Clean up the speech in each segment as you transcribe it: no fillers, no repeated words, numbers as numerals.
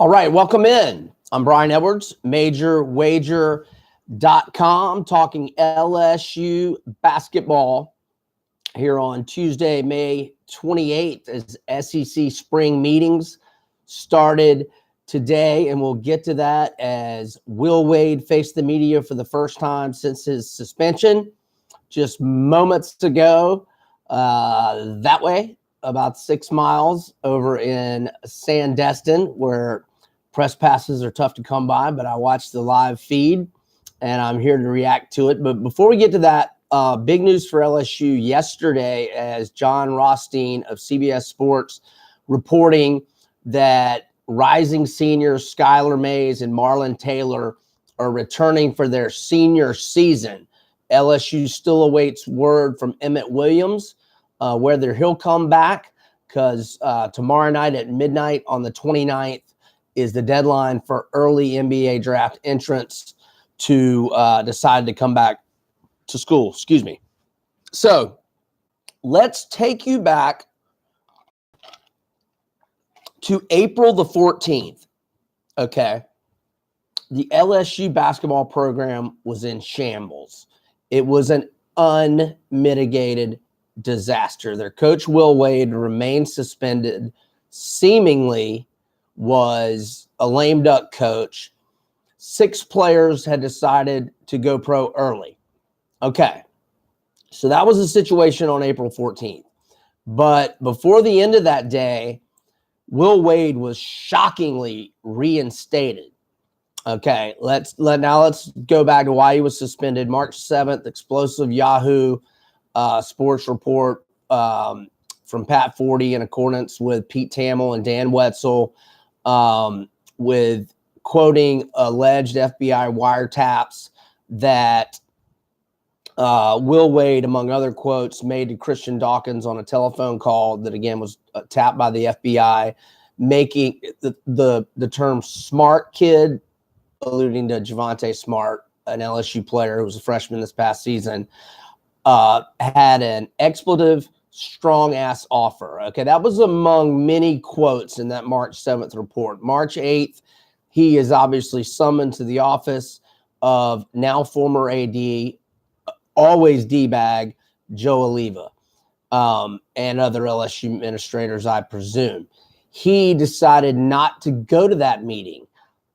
All right, welcome in. I'm Brian Edwards, MajorWager.com, talking LSU basketball here on Tuesday, May 28th, as SEC spring meetings started today, and we'll get to that as Will Wade faced the media for the first time since his suspension just moments ago, that way, about 6 miles over in Sandestin, where press passes are tough to come by, but I watched the live feed and I'm here to react to it. But before we get to that, big news for LSU yesterday, as John Rothstein of CBS Sports reporting that rising seniors Skylar Mays and Marlon Taylor are returning for their senior season. LSU still awaits word from Emmett Williams whether he'll come back, because tomorrow night at midnight on the 29th is the deadline for early NBA draft entrants to decide to come back to school. Excuse me. So let's take you back to April the 14th. Okay. The LSU basketball program was in shambles. It was an unmitigated disaster. Their coach, Will Wade, remained suspended, seemingly was a lame duck coach. 6 players had decided to go pro early. Okay, so that was the situation on April 14th. But before the end of that day, Will Wade was shockingly reinstated. Okay, let's go back to why he was suspended. March 7th, explosive Yahoo Sports report from Pat Forty in accordance with Pete Thamel and Dan Wetzel, with quoting alleged FBI wiretaps that Will Wade, among other quotes, made to Christian Dawkins on a telephone call that, again, was tapped by the FBI, making the term smart kid, alluding to Javonte Smart, an LSU player who was a freshman this past season, had an expletive strong-ass offer. Okay, that was among many quotes in that March 7th report. March 8th, he is obviously summoned to the office of now former AD, always D-bag, Joe Oliva, and other LSU administrators, I presume. He decided not to go to that meeting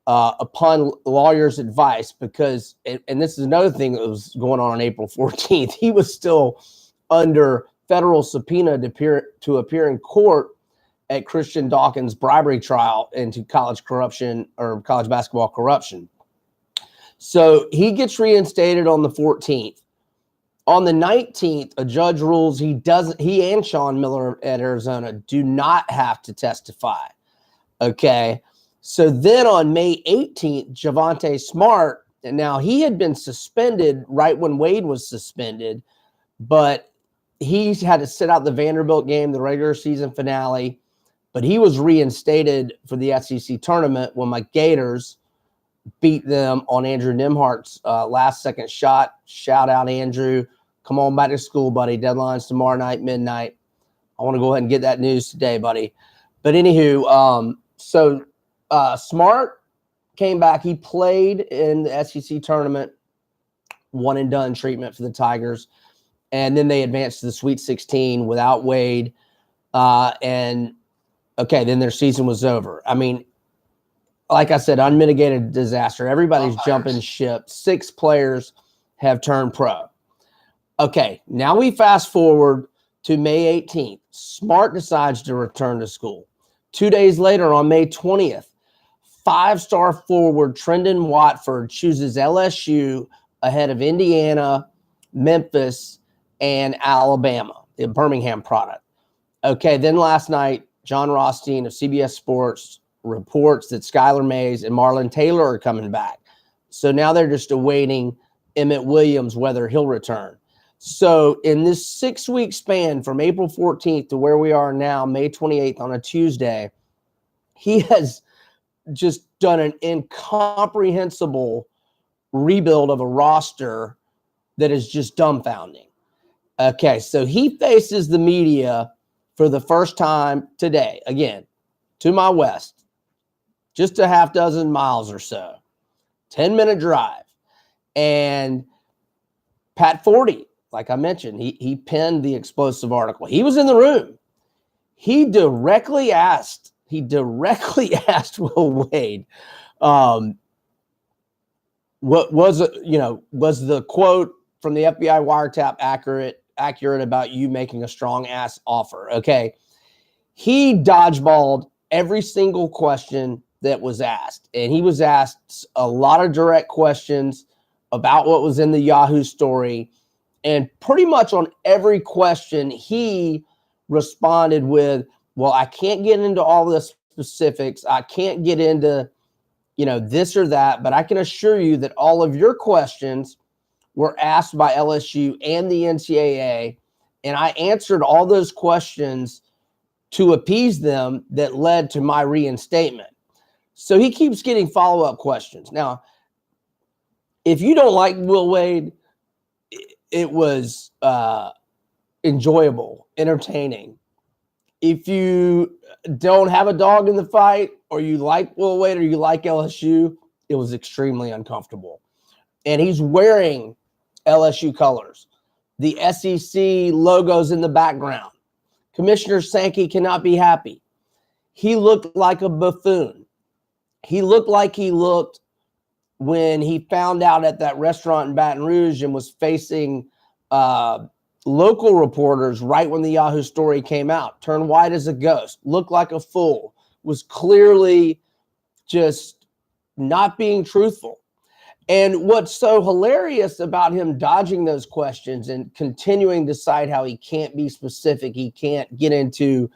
upon lawyers' advice, because, and this is another thing that was going on April 14th, he was still under federal subpoena to appear in court at Christian Dawkins' bribery trial into college corruption, or college basketball corruption. So he gets reinstated on the 14th. On the 19th, a judge rules he and Sean Miller at Arizona do not have to testify. Okay. So then on May 18th, Javonte Smart, and now he had been suspended right when Wade was suspended, but he had to sit out the Vanderbilt game, the regular season finale, but he was reinstated for the SEC tournament when my Gators beat them on Andrew Nimhart's last-second shot. Shout out, Andrew. Come on back to school, buddy. Deadline's tomorrow night, midnight. I want to go ahead and get that news today, buddy. But anywho, Smart came back. He played in the SEC tournament, one-and-done treatment for the Tigers, and then they advanced to the Sweet 16 without Wade. Then their season was over. I mean, like I said, unmitigated disaster. Everybody's jumping ship. 6 players have turned pro. Okay, now we fast forward to May 18th. Smart decides to return to school. 2 days later, on May 20th, 5-star forward Trendon Watford chooses LSU ahead of Indiana, Memphis, and Alabama, the Birmingham product. Okay, then last night, John Rothstein of CBS Sports reports that Skylar Mays and Marlon Taylor are coming back. So now they're just awaiting Emmett Williams, whether he'll return. So in this 6-week span from April 14th to where we are now, May 28th on a Tuesday, he has just done an incomprehensible rebuild of a roster that is just dumbfounding. Okay, so he faces the media for the first time today. Again, to my west, just a half dozen miles or so, 10-minute drive. And Pat Forty, like I mentioned, he penned the explosive article. He was in the room. He directly asked Will Wade, what was was the quote from the FBI wiretap accurate about you making a strong ass offer? Okay. He dodgeballed every single question that was asked. And he was asked a lot of direct questions about what was in the Yahoo story. And pretty much on every question, he responded with, well, I can't get into all the specifics. I can't get into, this or that, but I can assure you that all of your questions were asked by LSU and the NCAA. And I answered all those questions to appease them that led to my reinstatement. So he keeps getting follow-up questions. Now, if you don't like Will Wade, it was enjoyable, entertaining. If you don't have a dog in the fight, or you like Will Wade, or you like LSU, it was extremely uncomfortable. And he's wearing LSU colors. The SEC logos in the background. Commissioner Sankey cannot be happy. He looked like a buffoon. He looked like he looked when he found out at that restaurant in Baton Rouge and was facing local reporters right when the Yahoo story came out. Turned white as a ghost. Looked like a fool. Was clearly just not being truthful. And what's so hilarious about him dodging those questions and continuing to cite how he can't be specific, he can't get into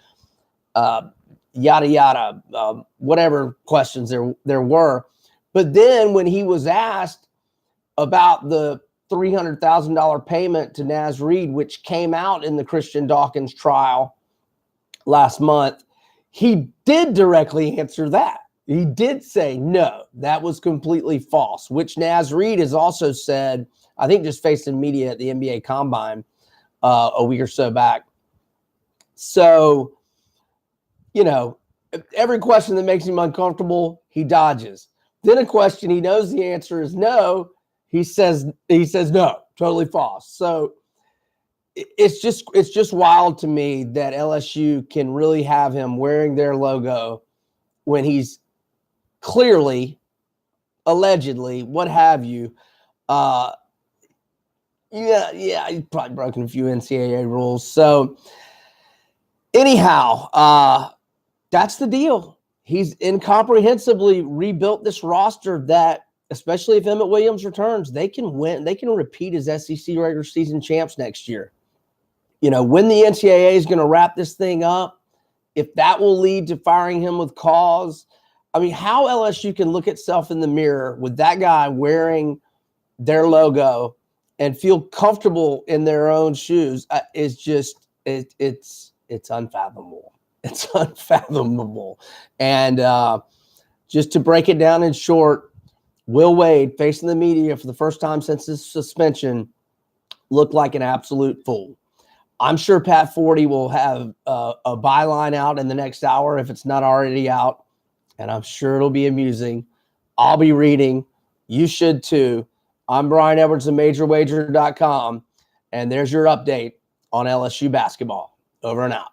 yada, yada, whatever questions there were. But then when he was asked about the $300,000 payment to Naz Reid, which came out in the Christian Dawkins trial last month, he did directly answer that. He did say, no, that was completely false, which Naz Reid has also said, I think just faced in media at the NBA Combine a week or so back. So, every question that makes him uncomfortable, he dodges. Then a question he knows the answer is no, he says no, totally false. So it's just wild to me that LSU can really have him wearing their logo when he's clearly, allegedly, what have you. He's probably broken a few NCAA rules. So anyhow, that's the deal. He's incomprehensibly rebuilt this roster that, especially if Emmett Williams returns, they can win. They can repeat as SEC regular season champs next year. When the NCAA is going to wrap this thing up, if that will lead to firing him with cause, I mean, how LSU can look itself in the mirror with that guy wearing their logo and feel comfortable in their own shoes is just, it's unfathomable. It's unfathomable. And just to break it down in short, Will Wade, facing the media for the first time since his suspension, looked like an absolute fool. I'm sure Pat Forty will have a byline out in the next hour if it's not already out. And I'm sure it'll be amusing. I'll be reading. You should too. I'm Brian Edwards of MajorWager.com. And there's your update on LSU basketball. Over and out.